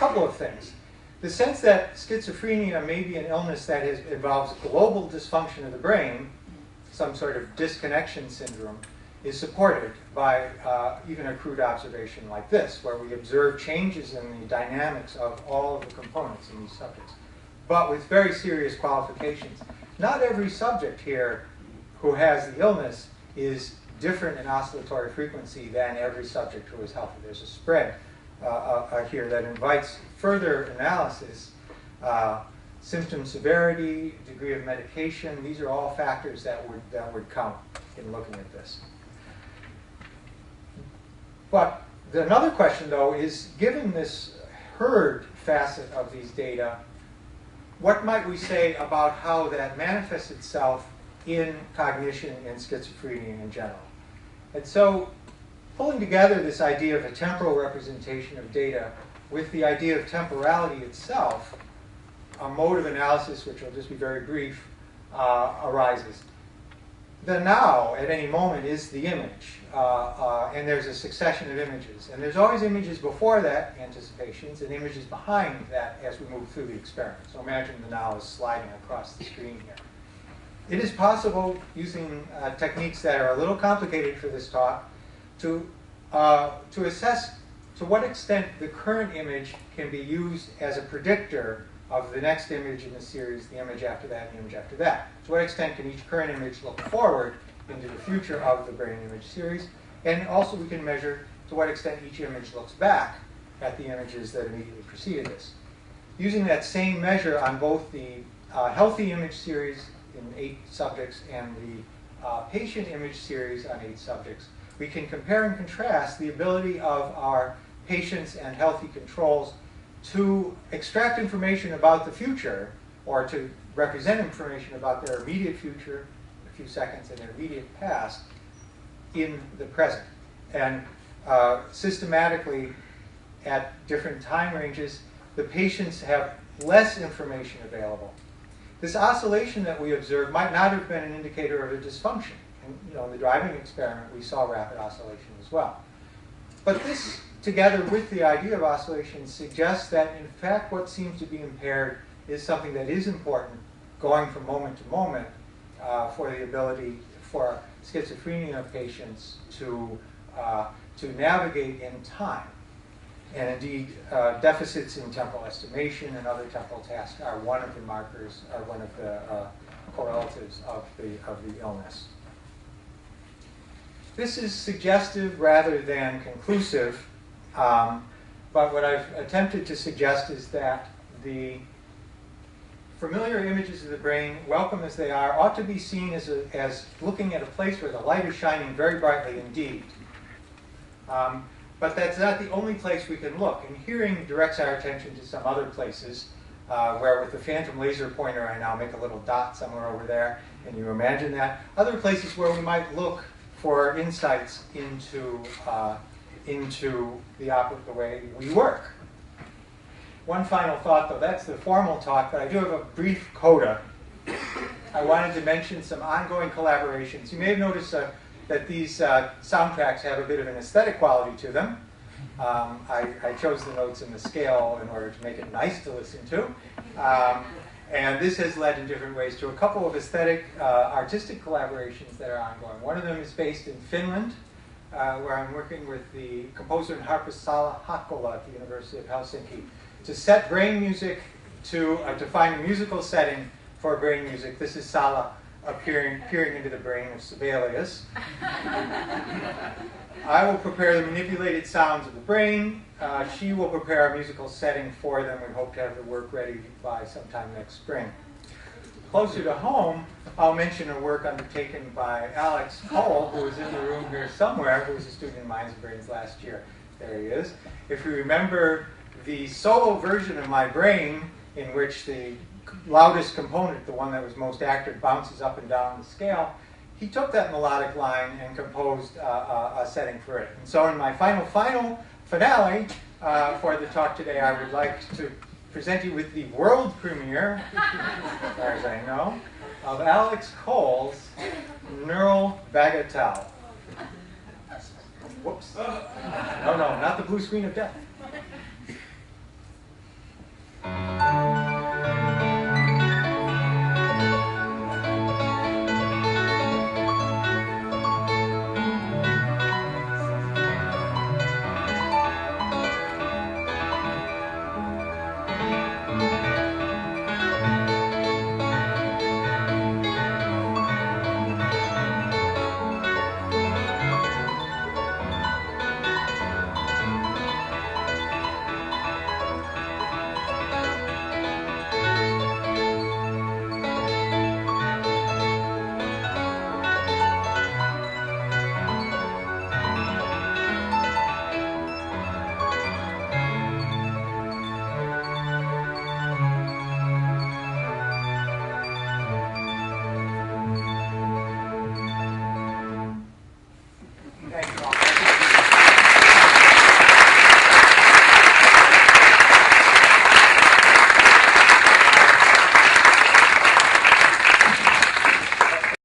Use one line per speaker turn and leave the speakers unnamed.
couple of things. The sense that schizophrenia may be an illness that involves global dysfunction of the brain, some sort of disconnection syndrome, is supported by even a crude observation like this, where we observe changes in the dynamics of all of the components in these subjects, but with very serious qualifications. Not every subject here who has the illness is different in oscillatory frequency than every subject who is healthy. There's a spread here that invites further analysis. Symptom severity, degree of medication, these are all factors that would count in looking at this. But another question, though, is given this herd facet of these data, what might we say about how that manifests itself in cognition and schizophrenia in general? And so pulling together this idea of a temporal representation of data with the idea of temporality itself, a mode of analysis, which will just be very brief, arises. The now, at any moment, is the image, and there's a succession of images. And there's always images before that, anticipations, and images behind that as we move through the experiment. So imagine the now is sliding across the screen here. It is possible, using techniques that are a little complicated for this talk, to assess to what extent the current image can be used as a predictor of the next image in the series, the image after that, and the image after that. To what extent can each current image look forward into the future of the brain image series? And also we can measure to what extent each image looks back at the images that immediately preceded this. Using that same measure on both the healthy image series in 8 subjects and the patient image series on 8 subjects, we can compare and contrast the ability of our patients and healthy controls to extract information about the future, or to represent information about their immediate future, a few seconds, and their immediate past in the present. And systematically, at different time ranges, the patients have less information available. This oscillation that we observed might not have been an indicator of a dysfunction. And, in the driving experiment, we saw rapid oscillation as well. But this, together with the idea of oscillation, suggests that, in fact, what seems to be impaired is something that is important, going from moment to moment, for the ability for schizophrenia patients to navigate in time. And indeed, deficits in temporal estimation and other temporal tasks are one of the markers, are one of the correlatives of the illness. This is suggestive rather than conclusive, but what I've attempted to suggest is that the familiar images of the brain, welcome as they are, ought to be seen as looking at a place where the light is shining very brightly indeed. But that's not the only place we can look. And hearing directs our attention to some other places, where with the phantom laser pointer I now make a little dot somewhere over there, and you imagine that. Other places where we might look for insights into the way we work. One final thought, though, that's the formal talk, but I do have a brief coda. I wanted to mention some ongoing collaborations. You may have noticed that these soundtracks have a bit of an aesthetic quality to them. I chose the notes in the scale in order to make it nice to listen to. And this has led in different ways to a couple of aesthetic, artistic collaborations that are ongoing. One of them is based in Finland, where I'm working with the composer and harpist Salla Hakkola at the University of Helsinki to set brain music, to find a musical setting for brain music. This is Salla peering into the brain of Sibelius. I will prepare the manipulated sounds of the brain. She will prepare a musical setting for them. We hope to have the work ready by sometime next spring. Closer to home, I'll mention a work undertaken by Alex Cole, who is in the room here somewhere, who was a student in Minds and Brains last year. There he is. If you remember the solo version of My Brain, in which the loudest component, the one that was most active, bounces up and down the scale, he took that melodic line and composed a setting for it. And so in my final finale for the talk today, I would like to present you with the world premiere, as far as I know, of Alex Cole's Neural Bagatelle. Whoops. No, not the blue screen of death.